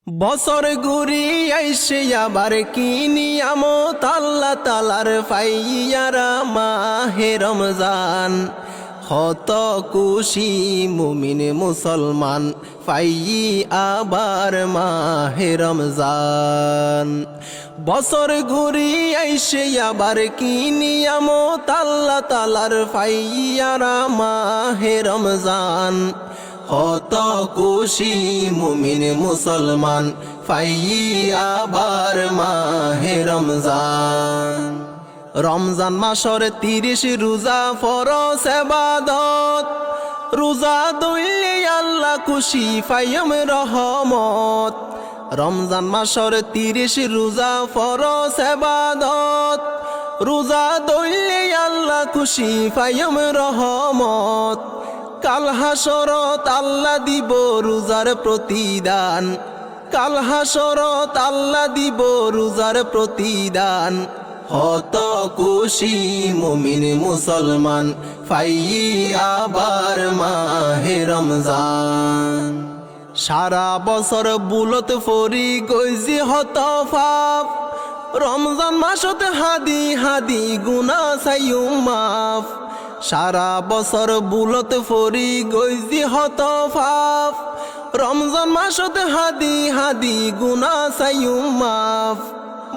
বছর ঘুরি আইসে আবার কি নিয়ামত আল্লাহ তালার পাইয়ারা মাহে রমজান। হত খুশি মুমিন মুসলমান পাই আবার মাহে রমজান। বছর ঘুরি আইসে আবার কি নিয়ামত আল্লাহ তালার পাইয়ারা মাহে রমজান। হত খুশি মুমিন মুসলমান পাই আবার মাহে রমজান। রমজান মাসর 30 রোজা ফরজ ইবাদত, রোজা ধরলে আল্লাহ খুশি পাইম রহমত। রমজান মাসর 30 রোজা ফরজ ইবাদত, রোজা ধরলে আল্লাহ খুশি পাইম রহমত। কাল হাসরত আল্লাহ দিব রোজার প্রতিদান, কাল হাসরত আল্লাহ দিব রোজার প্রতিদান। হত খুশি মুমিন মুসলমান পাই আবার মাহে রমজান। সারা বছর বুলত ফরি গইজি হত পাপ, রমজান মাসত হাদি হাদি গুনাহ চাইও মাফ। সারা বছর বুলত ফরি গইজি হত পাপ, রমজান মাসত হাদি হাদি গুনাহ চাইও মাফ।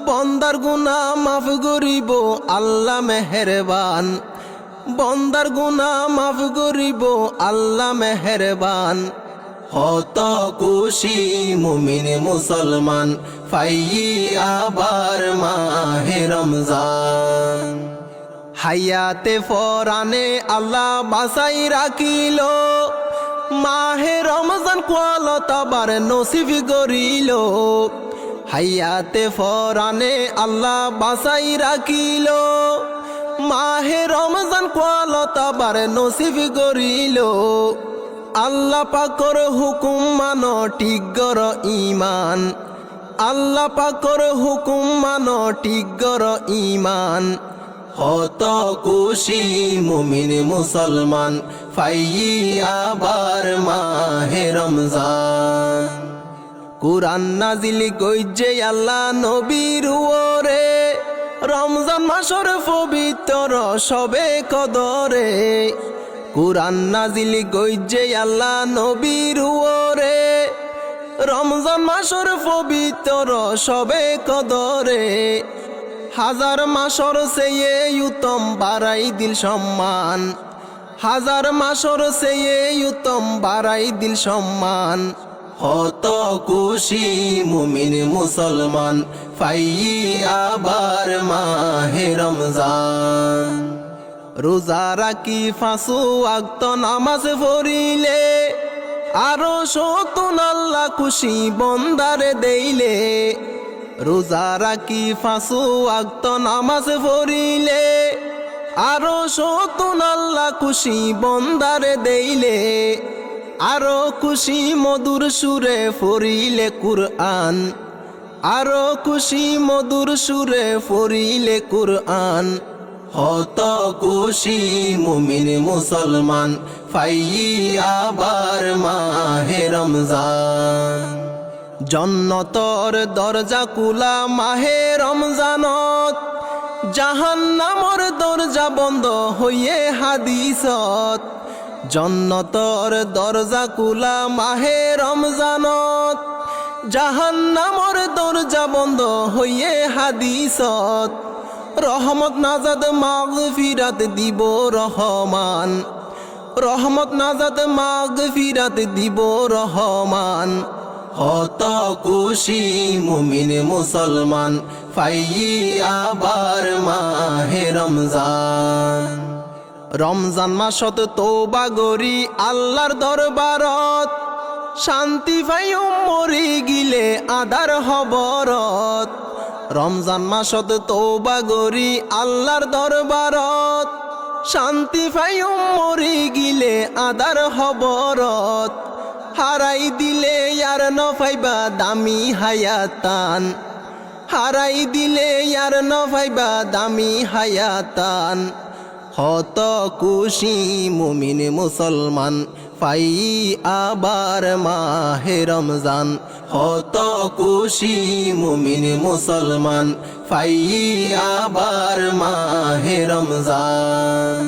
বন্দার গুনাহ মাফ করিব আল্লাহ মেহেরবান, বন্দার গুনাহ মাফ করিব আল্লাহ মেহেরবান। হত খুশি মুমিন মুসলমান পাই আবার মাহে রমজান। হায়াতে ফরানে আল্লাহ বাসাই রাখিল, মাহে রমজান কোয়ালতাবার নসিব করিল। হায়াতে ফরানে আল্লাহ বাসাই রাখিল, মাহে রমজান কোয়ালতাবার নসিব করিল। আল্লাহ পাকর হুকুম মানো টিগর ইমান, আল্লাহ পাকর হুকুম মানো টিগর ইমান। হত খুশি মুমিন মুসলমান পাই আবার মাহে রমজান। কুরআন নাজিল কইছে আল্লাহ নবীর ওরে, রমজান মাসর পবিত্র সবে কদরে। কুরআন নাজিল কইছে আল্লাহ নবীর ওরে, রমজান মাসর পবিত্র সবে কদরে। হাজার মাসর চেয়ে উত্তম বাড়াই দিল সম্মান, হাজার মাসর চেয়ে উত্তম বাড়াই দিল সম্মান। হত খুশি মুমিন মুসলমান পাই আবার মাহে রমজান। রোজা রাখি 5 ওয়াক্ত নামাজ পড়িলে, আরো সতুন আল্লাহ খুশি বন্দারে দেইলে। রোজা রাখি 5 ওয়াক্ত নামাজ পড়িলে, আরো সতুন আল্লাহ খুশি বন্দারে দেইলে। আরো খুশি মধুর সুরে পড়িলে কুরআন, আরো খুশি মধুর সুরে পড়িলে কুরআন। হত খুশি মুমিন মুসলমান পাই আবার মাহে রমজান। জন্নতর দরজা কুলা মাহে রমজানত, জাহান্নামর দরজা বন্ধ হইয়ে হাদিসত। জন্নতর দরজা কুলা মাহে রমজানত, জাহান্নামর দরজা বন্ধ হইয়ে হাদিসত। রহমত নাজাত মাগফিরাত দিব রহমান, রহমত নাজাত মাগফিরাত দিব রহমান। হত খুশি মুমিন মুসলমান পাই আবার মাহে রমজান। রমজান মাসত তওবা করি আল্লাহর দরবারত, শান্তি পাইও মরি গিলে আদার হবরত। রমজান মাসত তওবা করি আল্লাহর দরবারত, শান্তি পাইও মরি গিলে আদার হবরত। হারাই দিলে আর ন পাইবা দামি হায়াতান, হারাই দিলে আর ন পাইবা দামি হায়াতান। হত খুশি মুমিন মুসলমান পাই আবার মাহে রমজান। হত খুশি মুমিন মুসলমান পাই আবার মাহে রমজান।